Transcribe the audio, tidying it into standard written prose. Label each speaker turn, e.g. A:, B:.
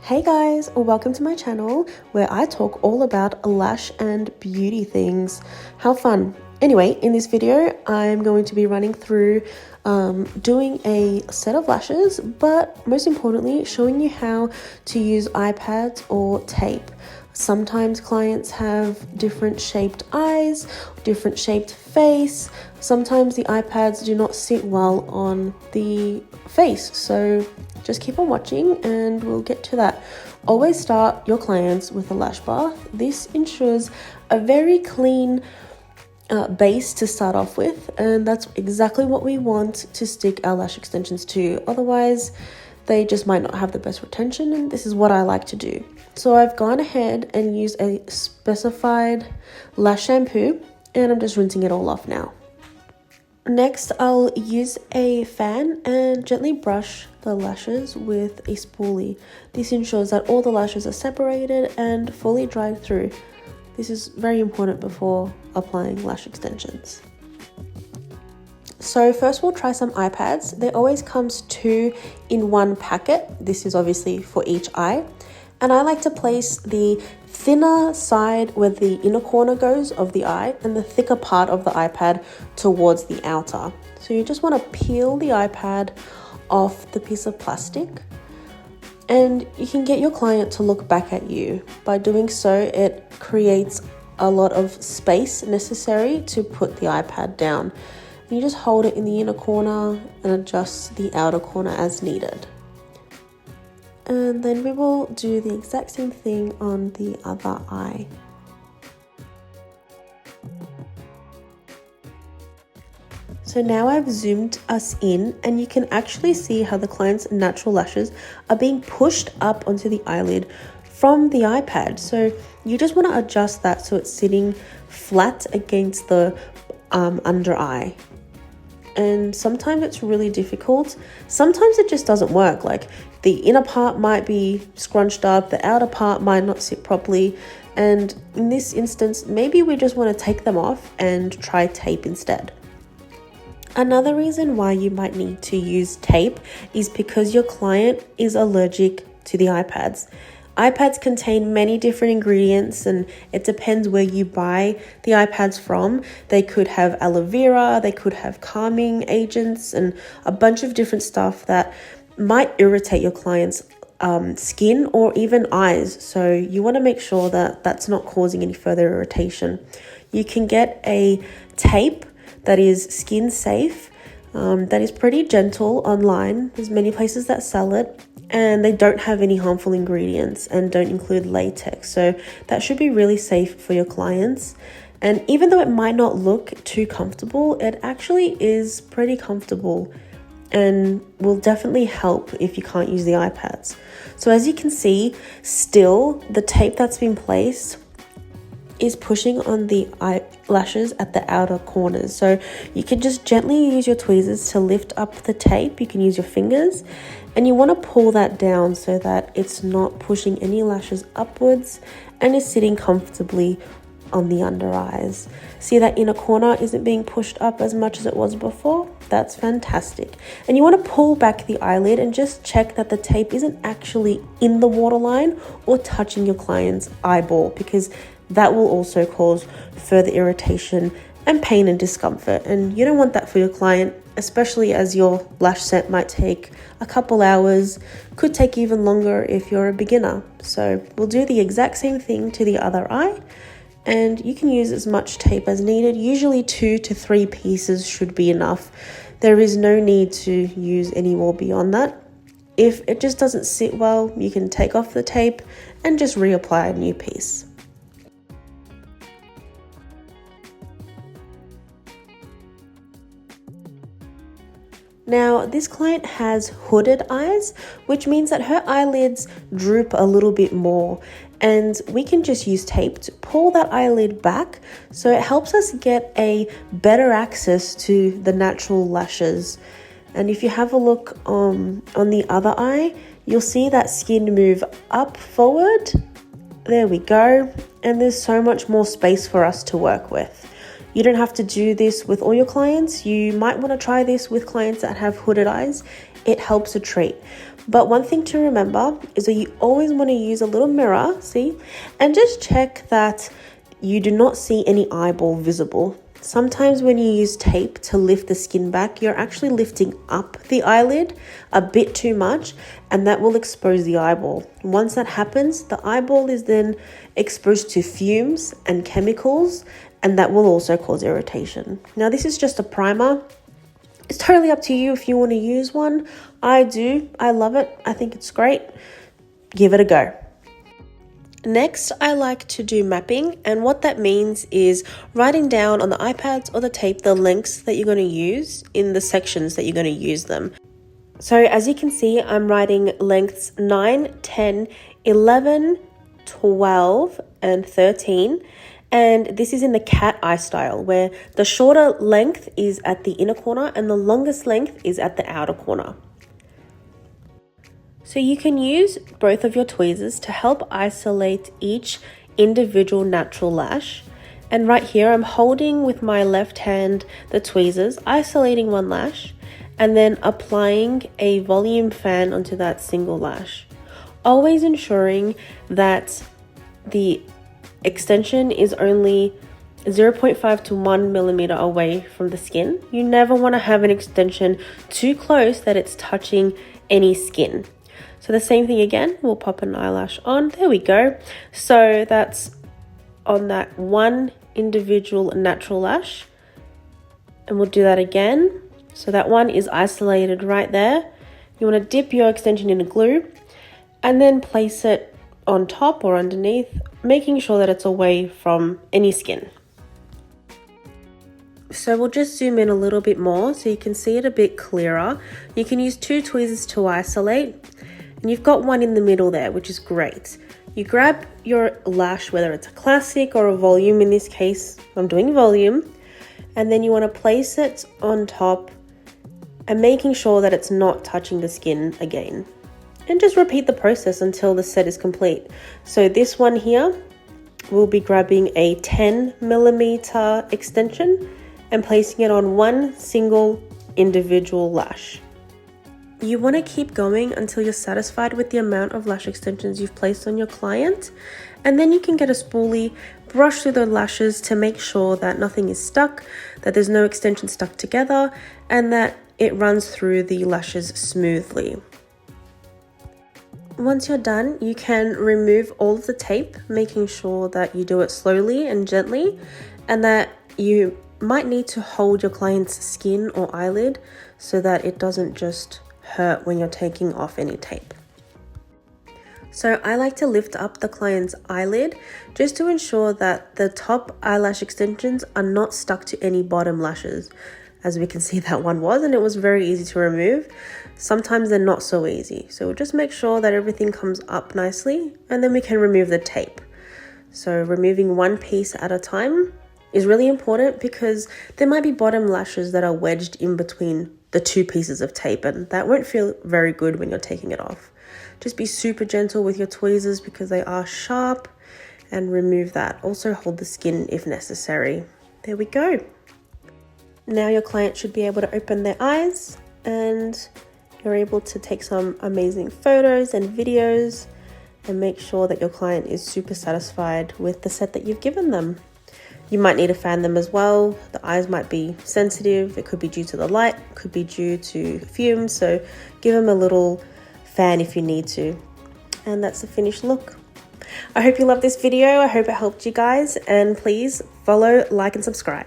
A: Hey guys, welcome to my channel where I talk all about lash and beauty things. How fun. Anyway, in this video, I'm going to be running through doing a set of lashes, but most importantly, showing you how to use iPads or tape. Sometimes clients have different shaped eyes, different shaped face. Sometimes the iPads do not sit well on the face, so just keep on watching and we'll get to that. Always start your clients with a lash bath. This ensures a very clean base to start off with, and that's exactly what we want to stick our lash extensions to. Otherwise, they just might not have the best retention, and this is what I like to do. So I've gone ahead and used a specified lash shampoo, and I'm just rinsing it all off now. Next, I'll use a fan and gently brush the lashes with a spoolie. This ensures that all the lashes are separated and fully dried through. This is very important before applying lash extensions. So first we'll try some eye pads. There always comes 2 in one packet. This is obviously for each eye. And I like to place the thinner side where the inner corner goes of the eye and the thicker part of the iPad towards the outer. So you just want to peel the iPad off the piece of plastic, and you can get your client to look back at you. By doing so, it creates a lot of space necessary to put the iPad down. You just hold it in the inner corner and adjust the outer corner as needed. And then we will do the exact same thing on the other eye. So now I've zoomed us in, and you can actually see how the client's natural lashes are being pushed up onto the eyelid from the iPad. So you just want to adjust that so it's sitting flat against the under eye. And sometimes it's really difficult. Sometimes it just doesn't work. Like the inner part might be scrunched up, the outer part might not sit properly. And in this instance, maybe we just want to take them off and try tape instead. Another reason why you might need to use tape is because your client is allergic to the iPads. iPads contain many different ingredients, and it depends where you buy the iPads from. They could have aloe vera, they could have calming agents, and a bunch of different stuff that might irritate your client's skin or even eyes. So you want to make sure that that's not causing any further irritation. You can get a tape that is skin safe, that is pretty gentle online. There's many places that sell it, and they don't have any harmful ingredients and don't include latex. So that should be really safe for your clients. And even though it might not look too comfortable, it actually is pretty comfortable and will definitely help if you can't use the iPads. So as you can see, still the tape that's been placed is pushing on the eyelashes at the outer corners. So you can just gently use your tweezers to lift up the tape. You can use your fingers, and you want to pull that down so that it's not pushing any lashes upwards and is sitting comfortably on the under eyes. See, that inner corner isn't being pushed up as much as it was before? That's fantastic. And you want to pull back the eyelid and just check that the tape isn't actually in the waterline or touching your client's eyeball, because that will also cause further irritation and pain and discomfort. And you don't want that for your client, especially as your lash set might take a couple hours, could take even longer if you're a beginner. So we'll do the exact same thing to the other eye, and you can use as much tape as needed. Usually 2 to 3 pieces should be enough. There is no need to use any more beyond that. If it just doesn't sit well, you can take off the tape and just reapply a new piece. Now, this client has hooded eyes, which means that her eyelids droop a little bit more, and we can just use tape to pull that eyelid back so it helps us get a better access to the natural lashes. And if you have a look on the other eye, you'll see that skin move up forward. There we go. And there's so much more space for us to work with. You don't have to do this with all your clients. You might want to try this with clients that have hooded eyes. It helps a treat. But one thing to remember is that you always want to use a little mirror, see, and just check that you do not see any eyeball visible. Sometimes when you use tape to lift the skin back, you're actually lifting up the eyelid a bit too much, and that will expose the eyeball. Once that happens, the eyeball is then exposed to fumes and chemicals, and that will also cause irritation. Now, this is just a primer. It's totally up to you if you want to use one. I do. I love it. I think it's great. Give it a go. Next, I like to do mapping, and what that means is writing down on the iPads or the tape the lengths that you're going to use in the sections that you're going to use them. So as you can see, I'm writing lengths 9, 10, 11, 12, and 13. And this is in the cat eye style, where the shorter length is at the inner corner and the longest length is at the outer corner. So you can use both of your tweezers to help isolate each individual natural lash. And right here, I'm holding with my left hand the tweezers, isolating one lash, and then applying a volume fan onto that single lash. Always ensuring that the extension is only 0.5 to 1 millimeter away from the skin. You never want to have an extension too close that it's touching any skin. So the same thing again, we'll pop an eyelash on. There we go. So that's on that one individual natural lash. And we'll do that again. So that one is isolated right there. You want to dip your extension in a glue and then place it on top or underneath, making sure that it's away from any skin. So we'll just zoom in a little bit more so you can see it a bit clearer. You can use 2 tweezers to isolate, and you've got one in the middle there, which is great. You grab your lash, whether it's a classic or a volume, in this case, I'm doing volume, and then you want to place it on top and making sure that it's not touching the skin again. And just repeat the process until the set is complete. So this one here, we'll be grabbing a 10 millimeter extension and placing it on one single individual lash. You want to keep going until you're satisfied with the amount of lash extensions you've placed on your client. And then you can get a spoolie, brush through the lashes to make sure that nothing is stuck, that there's no extension stuck together, and that it runs through the lashes smoothly. Once you're done, you can remove all of the tape, making sure that you do it slowly and gently, and that you might need to hold your client's skin or eyelid so that it doesn't just hurt when you're taking off any tape. So I like to lift up the client's eyelid just to ensure that the top eyelash extensions are not stuck to any bottom lashes. As we can see, that one was, and it was very easy to remove. Sometimes they're not so easy. So we'll just make sure that everything comes up nicely, and then we can remove the tape. So removing one piece at a time is really important because there might be bottom lashes that are wedged in between the 2 pieces of tape, and that won't feel very good when you're taking it off. Just be super gentle with your tweezers because they are sharp, and remove that. Also hold the skin if necessary. There we go. Now your client should be able to open their eyes and you're able to take some amazing photos and videos and make sure that your client is super satisfied with the set that you've given them. You might need to fan them as well. The eyes might be sensitive. It could be due to the light, could be due to fumes. So give them a little fan if you need to. And that's the finished look. I hope you loved this video. I hope it helped you guys, and please follow, like, and subscribe.